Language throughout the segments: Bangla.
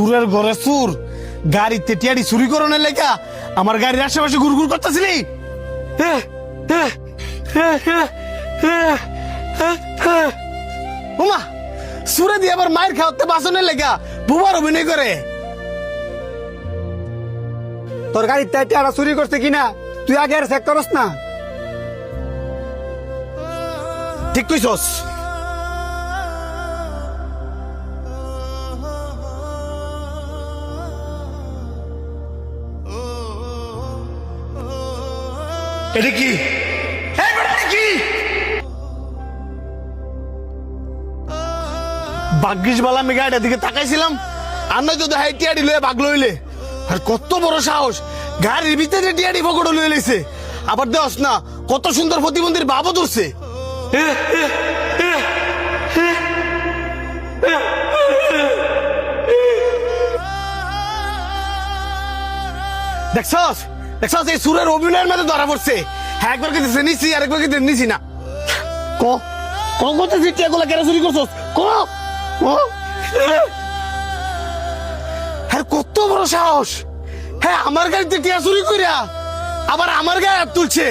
সুরের ঘরে সুর গাড়িতে টিয়ারি চুরি করানোর লেখা আমার গাড়ির আশেপাশে গুড়গুড় করতেছিলি। ওমা সুরে দিয়ে আবার মায়ের খাওয়াতে বাসনের লেখা বুবার অভিনয় করে। তোর গাড়ির টাকা চুরি করছে কিনা তুই আগে আর চেক করস না? ঠিক কইছস। এটা কি কি ভাগ্যিস বালা আমি গাড়িটার দিকে তাকাইছিলাম আর নয়তো দেখাই টিয়াডি লয়ে ভাগ লইলে। আর কত বড় সাহস গাড়ির ভিতরে টিয়াডি পকড় লয়ে লইছে। আবার দেওস না কত সুন্দর প্রতিবন্ধীর বাবু ধরছে। দেখছস দেখছস এই সুরের অভিনয়ের মধ্যে ধরা পড়ছে। হ্যাঁ একবার কিন্তু নিছি আর একবার কিন্তু নিছি না। ক কত টিয়াগুলা কেন চুরি করছস ক। হ্যাঁ কত বড় সাহস। হ্যাঁ আমার গাড়িতে টিয়া চুরি করিয়া আবার আমার গায়ে হাত তুলছে।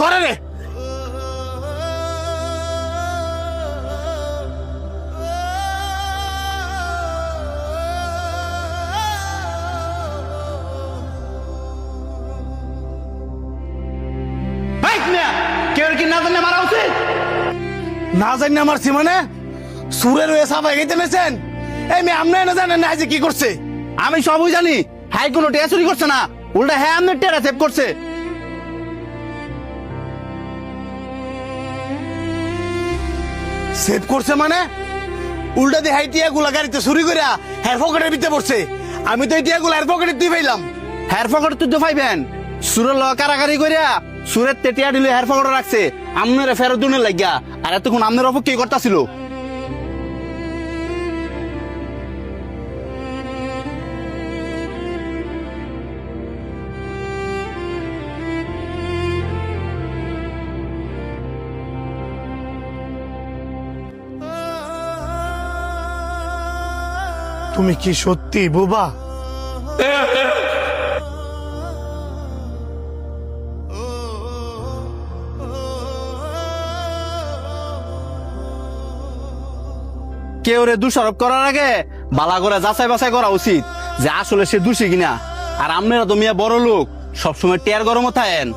ধরে রে। কেউ কি না জানে মারা উচিত? না জানি মারছি মানে সুরের হয়ে সাফাই গেতে নেছেন। এই মেয়ে আপনি না জানেন না যে কি করছে। আমি সবই জানি। হ্যাঁ কোনো টেয়া চুরি করছে না, উল্টা হ্যাঁ আপনার টেরা সেভ করছে। সেভ করছে মানে উল্টা দিয়ে হাই টিয়া গুলা গাড়িতে চুরি করিয়া হেয়ার পকেটের ভিতরে পড়ছে। আমি তো এই টিয়া গুলা হেয়ার পকেটে দিয়ে পাইলাম। হেয়ার পকেট তুই তো পাইবেন সুরের ল কারাকারি করিয়া সুরের তেটিয়া দিলে হেয়ার পকেটে রাখছে আপনার ফেরত দুনে লাগিয়া। আর এতক্ষণ আপনার অপেক্ষা করতেছিল। তুমি কি সত্যি বোবা? কেউ রে দোষারোপ করার আগে বালা করে যাচাই বাছাই করা উচিত যে আসলে সে দোষী কিনা। আর আপনারা তো মিয়া বড় লোক, সবসময় টেয়ার গরম থাকেন।